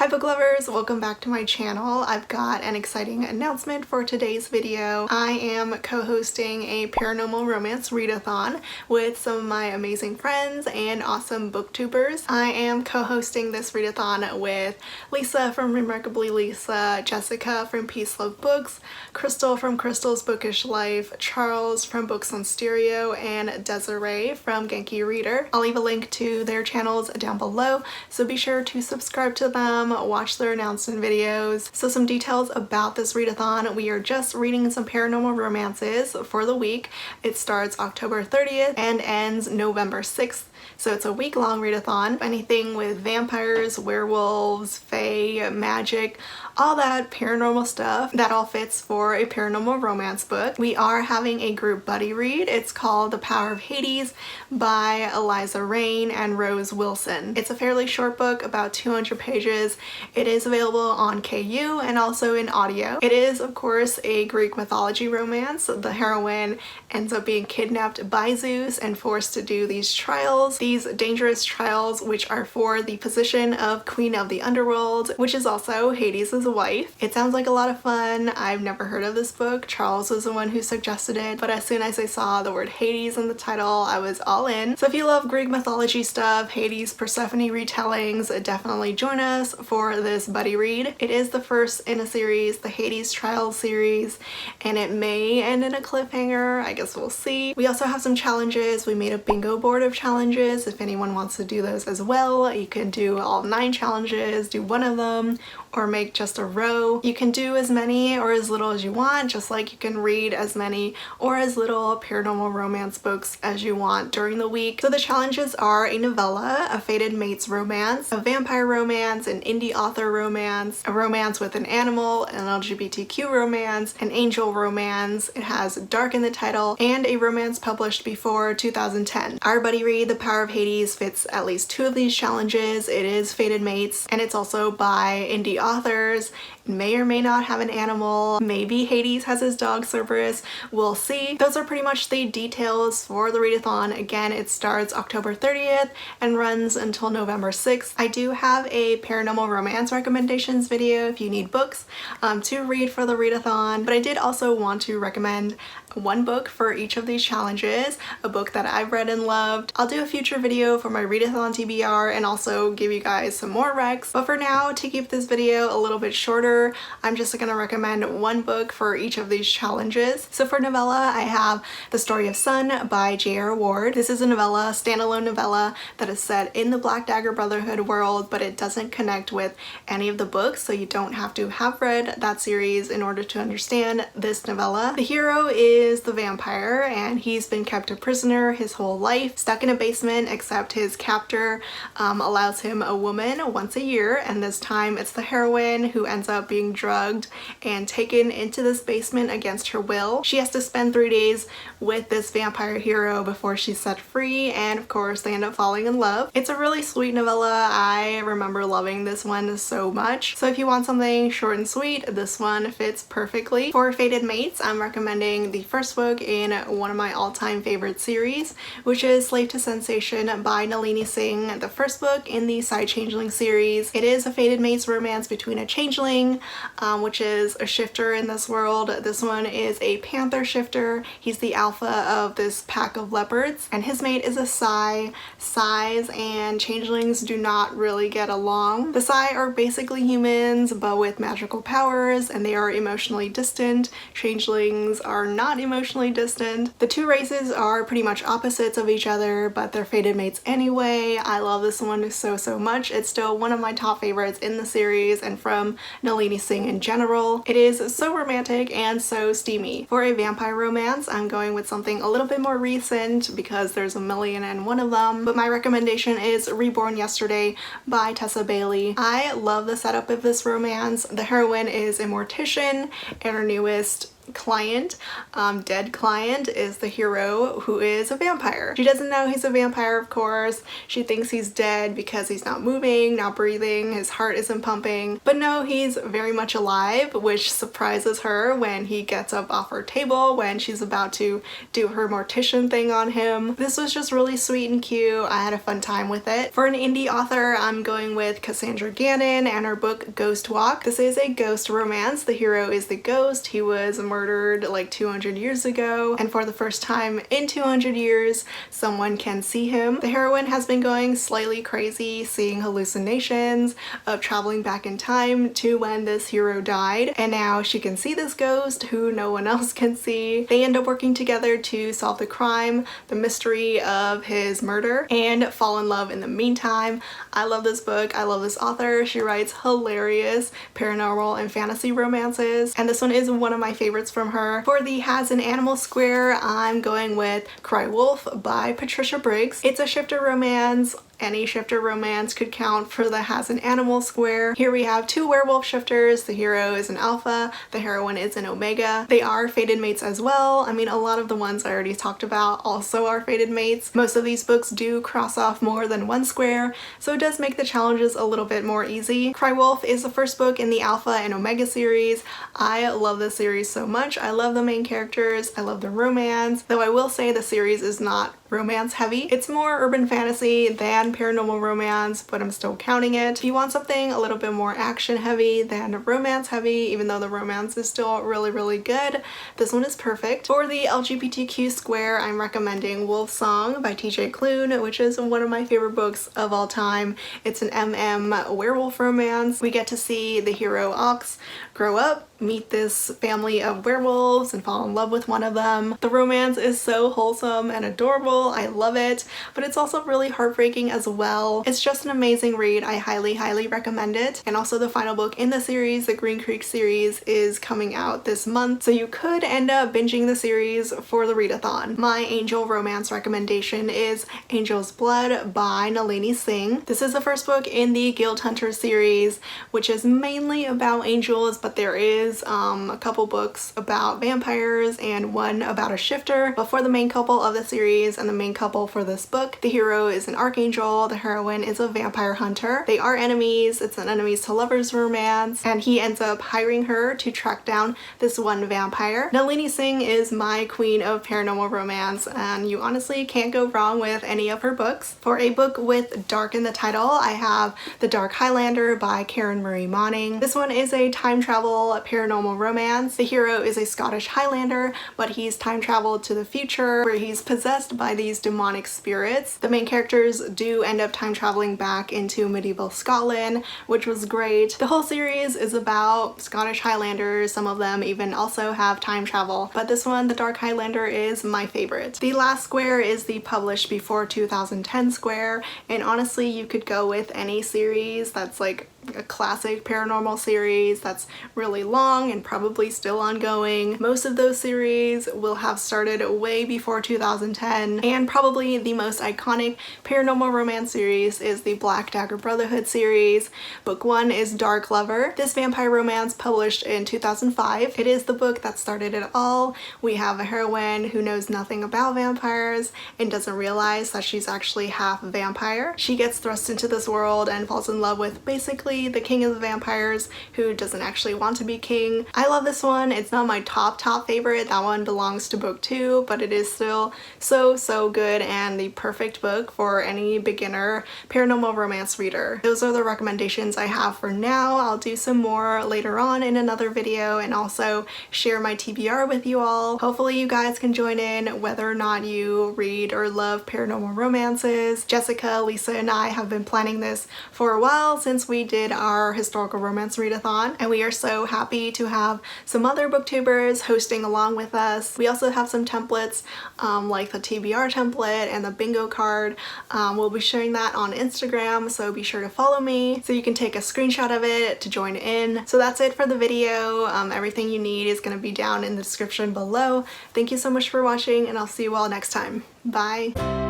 Hi book lovers, welcome back to my channel. I've got an exciting announcement for today's video. I am co-hosting a paranormal romance readathon with some of my amazing friends and awesome booktubers. I am co-hosting this readathon with Lisa from Remarkably Lisa, Jessica from Peace Love Books, Crystal from Crystal's Bookish Life, Charles from Books on Stereo, and Desiree from Genki Reader. I'll leave a link to their channels down below, so be sure to subscribe to them, watch their announcement videos. So some details about this readathon: we are just reading some paranormal romances for the week. It starts October 30th and ends November 6th. So it's a week-long readathon. Anything with vampires, werewolves, fae, magic, all that paranormal stuff, that all fits for a paranormal romance book. We are having a group buddy read. It's called The Power of Hades by Eliza Rain and Rose Wilson. It's a fairly short book, about 200 pages. It is available on KU and also in audio. It is, of course, a Greek mythology romance. The heroine ends up being kidnapped by Zeus and forced to do these trials, these dangerous trials, which are for the position of Queen of the Underworld, which is also Hades' wife. It sounds like a lot of fun. I've never heard of this book. Charles was the one who suggested it, but as soon as I saw the word Hades in the title, I was all in. So if you love Greek mythology stuff, Hades, Persephone retellings, definitely join us for this buddy read. It is the first in a series, the Hades Trial series, and it may end in a cliffhanger. I guess we'll see. We also have some challenges. We made a bingo board of challenges. If anyone wants to do those as well, you can do all 9 challenges, do one of them, or make just a row. You can do as many or as little as you want, just like you can read as many or as little paranormal romance books as you want during the week. So the challenges are a novella, a fated mate's romance, a vampire romance, an indie author romance, a romance with an animal, an LGBTQ romance, an angel romance, it has dark in the title, and a romance published before 2010. Our buddy read, The Power of Hades, fits at least 2 of these challenges. It is fated mates, and it's also by indie authors. It may or may not have an animal. Maybe Hades has his dog Cerberus. We'll see. Those are pretty much the details for the readathon. Again, it starts October 30th and runs until November 6th. I do have a paranormal romance recommendations video if you need books to read for the readathon, but I did also want to recommend one book for each of these challenges, a book that I've read and loved. I'll do a future video for my readathon TBR and also give you guys some more recs, but for now, to keep this video a little bit shorter, I'm just gonna recommend one book for each of these challenges. So for novella, I have The Story of Sun by J.R. Ward. This is a novella, standalone novella, that is set in the Black Dagger Brotherhood world, but it doesn't connect with any of the books, so you don't have to have read that series in order to understand this novella. The hero is the vampire, and he's been kept a prisoner his whole life, stuck in a basement, except his captor allows him a woman once a year, and this time it's the heroine who ends up being drugged and taken into this basement against her will. She has to spend 3 days with this vampire hero before she's set free, and of course they end up falling in love. It's a really sweet novella. I remember loving this one so much. So if you want something short and sweet, this one fits perfectly. For fated mates, I'm recommending the first book in one of my all-time favorite series, which is Slave to Sensation by Nalini Singh, the first book in the Side Changeling series. It is a fated mates romance between a changeling, which is a shifter in this world. This one is a panther shifter. He's the alpha of this pack of leopards, and his mate is a Sai. Sais and changelings do not really get along. The Sai are basically humans, but with magical powers, and they are emotionally distant. Changelings are not emotionally distant. The 2 races are pretty much opposites of each other, but they're fated mates anyway. I love this one so much. It's still one of my top favorites in the series and from Nalini Singh in general. It is so romantic and so steamy. For a vampire romance, I'm going with something a little bit more recent because there's a million and one of them, but my recommendation is Reborn Yesterday by Tessa Bailey. I love the setup of this romance. The heroine is a mortician, and her newest client, dead client, is the hero, who is a vampire. She doesn't know he's a vampire, of course. She thinks he's dead because he's not moving, not breathing, his heart isn't pumping. But no, he's very much alive, which surprises her when he gets up off her table when she's about to do her mortician thing on him. This was just really sweet and cute. I had a fun time with it. For an indie author, I'm going with Cassandra Gannon and her book Ghost Walk. This is a ghost romance. The hero is the ghost. He was murdered like 200 years ago, and for the first time in 200 years, someone can see him. The heroine has been going slightly crazy, seeing hallucinations of traveling back in time to when this hero died, and now she can see this ghost who no one else can see. They end up working together to solve the crime, the mystery of his murder, and fall in love in the meantime. I love this book. I love this author. She writes hilarious paranormal and fantasy romances, and this one is one of my favorites from her. For the Has an Animal Square, I'm going with Cry Wolf by Patricia Briggs. It's a shifter romance. Any shifter romance could count for the Has an Animal Square. Here we have two werewolf shifters. The hero is an alpha, the heroine is an omega. They are fated mates as well. I mean, a lot of the ones I already talked about also are fated mates. Most of these books do cross off more than one square, so it does make the challenges a little bit more easy. Cry Wolf is the first book in the Alpha and Omega series. I love this series so much. I love the main characters. I love the romance, though I will say the series is not romance heavy. It's more urban fantasy than paranormal romance, but I'm still counting it. If you want something a little bit more action heavy than romance heavy, even though the romance is still really good, this one is perfect. For the LGBTQ square, I'm recommending Wolf Song by TJ Klune, which is one of my favorite books of all time. It's an werewolf romance. We get to see the hero Ox grow up, meet this family of werewolves, and fall in love with one of them. The romance is so wholesome and adorable. I love it, but it's also really heartbreaking as well. It's just an amazing read. I highly recommend it. And also the final book in the series, the Green Creek series, is coming out this month, so you could end up binging the series for the readathon. My angel romance recommendation is Angel's Blood by Nalini Singh. This is the first book in the Guild Hunter series, which is mainly about angels, but there is a couple books about vampires and one about a shifter. But for the main couple of the series and the main couple for this book, the hero is an archangel, the heroine is a vampire hunter. They are enemies. It's an enemies to lovers romance, and he ends up hiring her to track down this one vampire. Nalini Singh is my queen of paranormal romance, and you honestly can't go wrong with any of her books. For a book with dark in the title, I have The Dark Highlander by Karen Marie Moning. This one is a time travel paranormal romance. The hero is a Scottish Highlander, but he's time traveled to the future where he's possessed by these demonic spirits. The main characters do end up time traveling back into medieval Scotland, which was great. The whole series is about Scottish Highlanders. Some of them even also have time travel, but this one, The Dark Highlander, is my favorite. The last square is the published before 2010 square, and honestly, you could go with any series that's like a classic paranormal series that's really long and probably still ongoing. Most of those series will have started way before 2010, and probably the most iconic paranormal romance series is the Black Dagger Brotherhood series. Book 1 is Dark Lover. This vampire romance published in 2005. It is the book that started it all. We have a heroine who knows nothing about vampires and doesn't realize that she's actually half vampire. She gets thrust into this world and falls in love with basically the king of the vampires, who doesn't actually want to be king. I love this one. It's not my top favorite. That one belongs to book 2, but it is still so good and the perfect book for any beginner paranormal romance reader. Those are the recommendations I have for now. I'll do some more later on in another video and also share my TBR with you all. Hopefully you guys can join in whether or not you read or love paranormal romances. Jessica, Lisa, and I have been planning this for a while since we did our historical romance readathon, and we are so happy to have some other booktubers hosting along with us. We also have some templates like the TBR template and the bingo card. We'll be sharing that on Instagram, so be sure to follow me so you can take a screenshot of it to join in. So that's it for the video. Everything you need is going to be down in the description below. Thank you so much for watching, and I'll see you all next time. Bye!